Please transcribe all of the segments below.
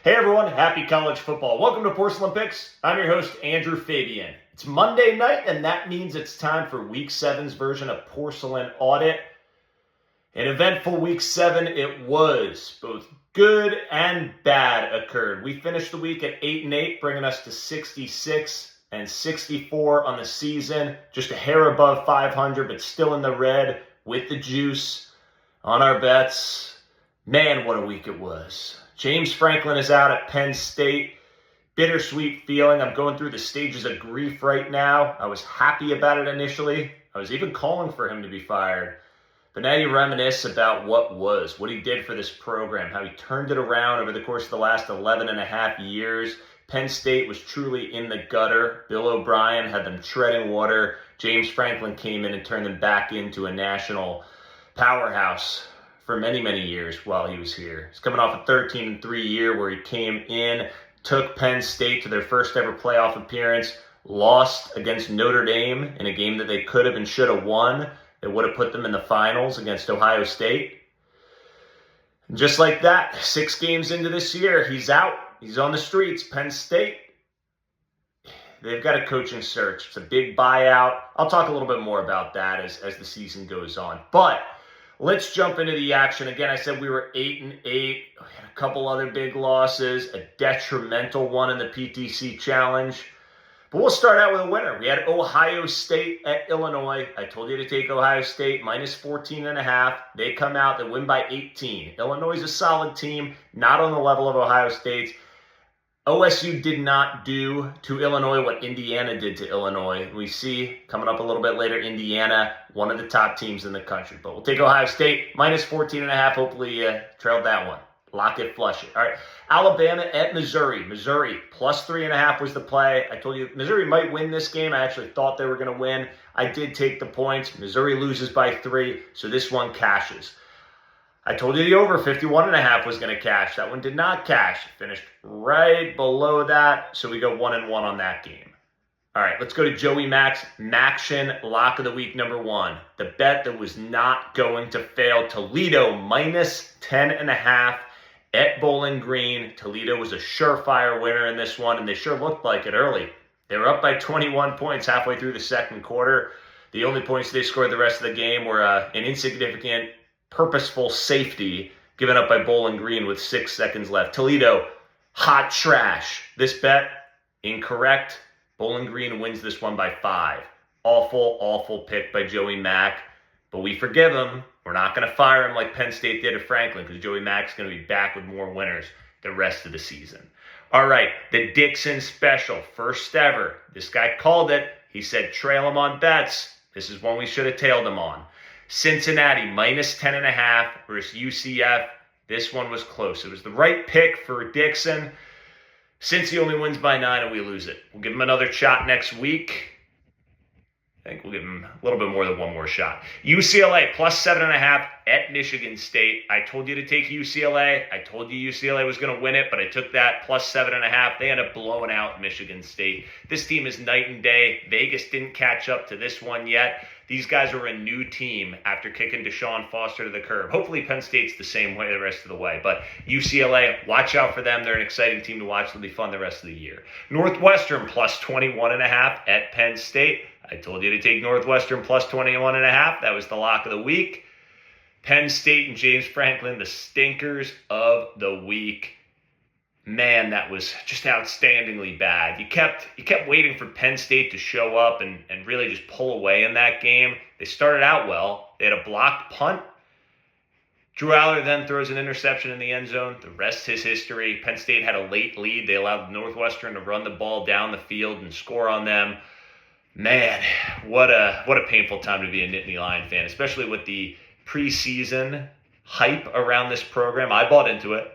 Hey everyone, happy college football. Welcome to Porcelain Picks. I'm your host, Andrew Fabian. It's Monday night, and that means it's time for Week 7's version of Porcelain Audit. An eventful Week 7 it was. Both good and bad occurred. We finished the week at 8-8, bringing us to 66 and 64 on the season. Just a hair above 500, but still in the red with the juice on our bets. Man, what a week it was. James Franklin is out at Penn State. Bittersweet feeling. I'm going through the stages of grief right now. I was happy about it initially. I was even calling for him to be fired. But now you reminisce about what was, what he did for this program, how he turned it around over the course of the last 11 and a half years. Penn State was truly in the gutter. Bill O'Brien had them treading water. James Franklin came in and turned them back into a national powerhouse for many, many years while he was here. He's coming off a 13-3 year where he came in, took Penn State to their first ever playoff appearance, lost against Notre Dame in a game that they could have and should have won. That would have put them in the finals against Ohio State. And just like that, 6 games into this year, he's out. He's on the streets. Penn State, they've got a coaching search. It's a big buyout. I'll talk a little bit more about that as the season goes on. But let's jump into the action. Again, I said we were 8-8. We had a couple other big losses, a detrimental one in the PTC Challenge. But we'll start out with a winner. We had Ohio State at Illinois. I told you to take Ohio State minus 14.5. They come out, they win by 18. Illinois is a solid team, not on the level of Ohio State's. OSU did not do to Illinois what Indiana did to Illinois. We see coming up a little bit later, Indiana, one of the top teams in the country. But we'll take Ohio State minus 14.5. Hopefully trailed that one. Lock it, flush it. All right, Alabama at Missouri. Missouri plus 3.5 was the play. I told you Missouri might win this game. I actually thought they were going to win. I did take the points. Missouri loses by 3, so this one cashes. I told you the over 51.5 was going to cash. That one did not cash. Finished right below that, so we go 1-1 on that game. All right, let's go to Joey Mack's Maction Lock of the Week number 1. The bet that was not going to fail. Toledo minus 10.5 at Bowling Green. Toledo was a surefire winner in this one, and they sure looked like it early. They were up by 21 points halfway through the second quarter. The only points they scored the rest of the game were an insignificant purposeful safety given up by Bowling Green with 6 seconds left. Toledo, hot trash. This bet, incorrect. Bowling Green wins this one by 5. Awful, awful pick by Joey Mack. But we forgive him. We're not going to fire him like Penn State did to Franklin because Joey Mack's going to be back with more winners the rest of the season. All right, the Dixon Special, first ever. This guy called it. He said trail him on bets. This is one we should have tailed him on. Cincinnati minus 10.5 versus UCF. This one was close. It was the right pick for Dixon. Cincy only wins by 9 and we lose it. We'll give him another shot next week. I think we'll give him a little bit more than one more shot. UCLA plus 7.5 at Michigan State. I told you to take UCLA. I told you UCLA was going to win it, but I took that plus 7.5. They ended up blowing out Michigan State. This team is night and day. Vegas didn't catch up to this one yet. These guys are a new team after kicking Deshaun Foster to the curb. Hopefully Penn State's the same way the rest of the way. But UCLA, watch out for them. They're an exciting team to watch. It'll be fun the rest of the year. Northwestern plus 21.5 at Penn State. I told you to take Northwestern plus 21.5. That was the lock of the week. Penn State and James Franklin, the stinkers of the week. Man, that was just outstandingly bad. You kept waiting for Penn State to show up and really just pull away in that game. They started out well. They had a blocked punt. Drew Aller then throws an interception in the end zone. The rest is history. Penn State had a late lead. They allowed Northwestern to run the ball down the field and score on them. Man, what a painful time to be a Nittany Lion fan, especially with the preseason hype around this program. I bought into it.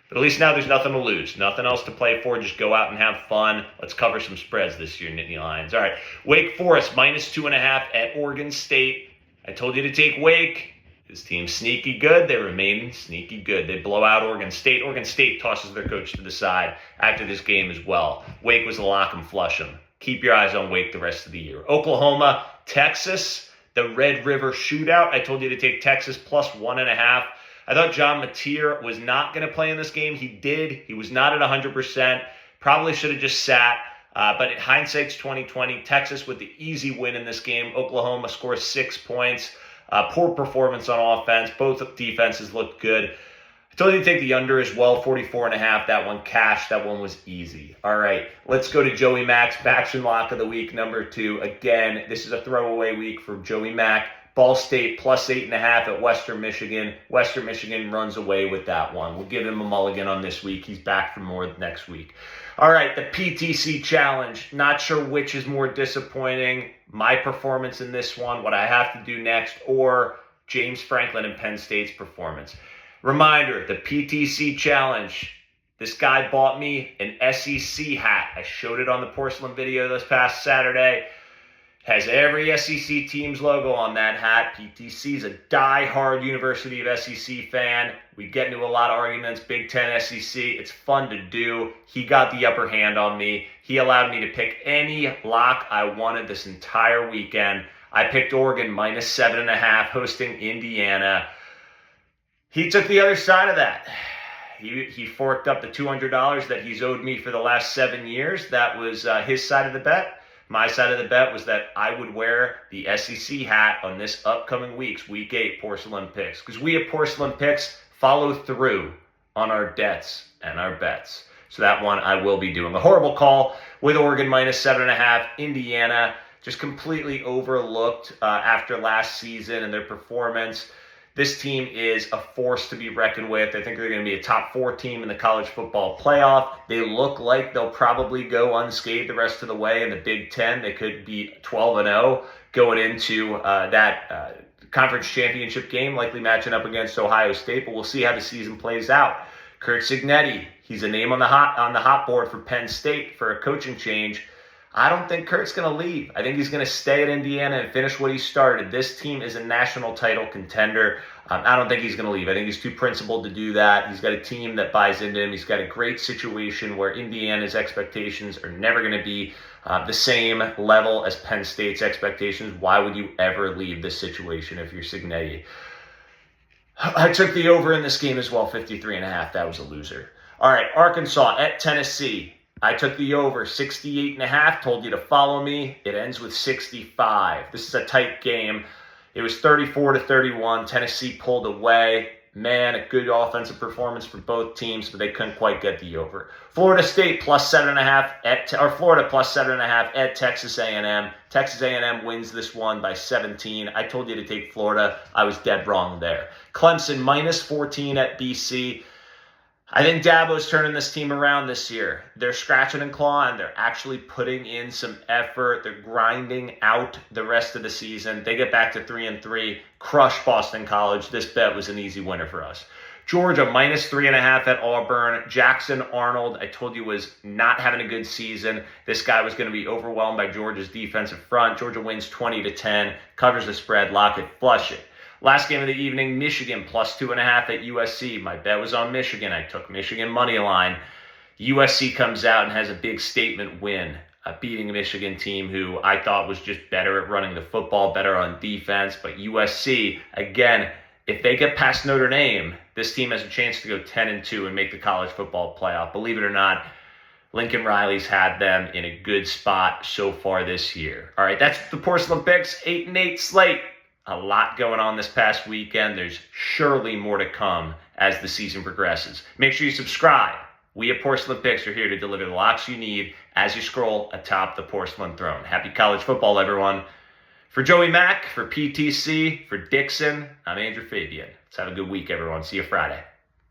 But at least now there's nothing to lose. Nothing else to play for. Just go out and have fun. Let's cover some spreads this year, Nittany Lions. All right, Wake Forest minus 2.5 at Oregon State. I told you to take Wake. This team's sneaky good. They remain sneaky good. They blow out Oregon State. Oregon State tosses their coach to the side after this game as well. Wake was a lock and flush them. Keep your eyes on Wake the rest of the year. Oklahoma, Texas, the Red River Shootout. I told you to take Texas plus 1.5. I thought John Mateer was not going to play in this game. He did. He was not at 100%. Probably should have just sat. But hindsight's 2020. Texas with the easy win in this game. Oklahoma scores 6 points. Poor performance on offense. Both defenses looked good. I told you to take the under as well, 44.5. That one cashed. That one was easy. All right, let's go to Joey Mack's Baction Lock of the Week, number 2. Again, this is a throwaway week for Joey Mack. Ball State plus 8.5 at Western Michigan. Western Michigan runs away with that one. We'll give him a mulligan on this week. He's back for more next week. All right, the PTC Challenge. Not sure which is more disappointing. My performance in this one, what I have to do next, or James Franklin and Penn State's performance. Reminder, the PTC Challenge. This guy bought me an SEC hat. I showed it on the Porcelain video this past Saturday. Has every SEC team's logo on that hat. PTC's a die-hard University of SEC fan. We get into a lot of arguments, Big Ten, SEC. It's fun to do. He got the upper hand on me. He allowed me to pick any lock I wanted this entire weekend. I picked Oregon minus 7.5 hosting Indiana. He took the other side of that. He forked up the $200 that he's owed me for the last 7 years. That was his side of the bet. My side of the bet was that I would wear the SEC hat on this upcoming week's Week 8 Porcelain Picks. Because we at Porcelain Picks follow through on our debts and our bets. So that one I will be doing. A horrible call with Oregon minus 7.5. Indiana just completely overlooked after last season and their performance. This team is a force to be reckoned with. I think they're going to be a top 4 team in the college football playoff. They look like they'll probably go unscathed the rest of the way in the Big Ten. They could be 12-0 going into that conference championship game, likely matching up against Ohio State. But we'll see how the season plays out. Curt Cignetti, he's a name on the hot board for Penn State for a coaching change. I don't think Kurt's going to leave. I think he's going to stay at Indiana and finish what he started. This team is a national title contender. I don't think he's going to leave. I think he's too principled to do that. He's got a team that buys into him. He's got a great situation where Indiana's expectations are never going to be the same level as Penn State's expectations. Why would you ever leave this situation if you're Cignetti? I took the over in this game as well, 53.5. That was a loser. All right, Arkansas at Tennessee. I took the over, 68.5, told you to follow me. It ends with 65. This is a tight game. It was 34-31. Tennessee pulled away. Man, a good offensive performance for both teams, but they couldn't quite get the over. Florida State plus 7.5 Florida plus 7.5 at Texas A&M. Texas A&M wins this one by 17. I told you to take Florida. I was dead wrong there. Clemson minus 14 at BC. I think Dabo's turning this team around this year. They're scratching and clawing. They're actually putting in some effort. They're grinding out the rest of the season. They get back to 3-3, crush Boston College. This bet was an easy winner for us. Georgia minus 3.5 at Auburn. Jackson Arnold, I told you, was not having a good season. This guy was going to be overwhelmed by Georgia's defensive front. Georgia wins 20-10, covers the spread, lock it, flush it. Last game of the evening, Michigan plus 2.5 at USC. My bet was on Michigan. I took Michigan money line. USC comes out and has a big statement win, beating a Michigan team who I thought was just better at running the football, better on defense. But USC, again, if they get past Notre Dame, this team has a chance to go 10-2 and make the college football playoff. Believe it or not, Lincoln Riley's had them in a good spot so far this year. All right, that's the Porcelain Picks 8-8 slate. A lot going on this past weekend. There's surely more to come as the season progresses. Make sure you subscribe. We at Porcelain Picks are here to deliver the locks you need as you scroll atop the porcelain throne. Happy college football, everyone. For Joey Mack, for PTC, for Dixon, I'm Andrew Fabian. Let's have a good week, everyone. See you Friday.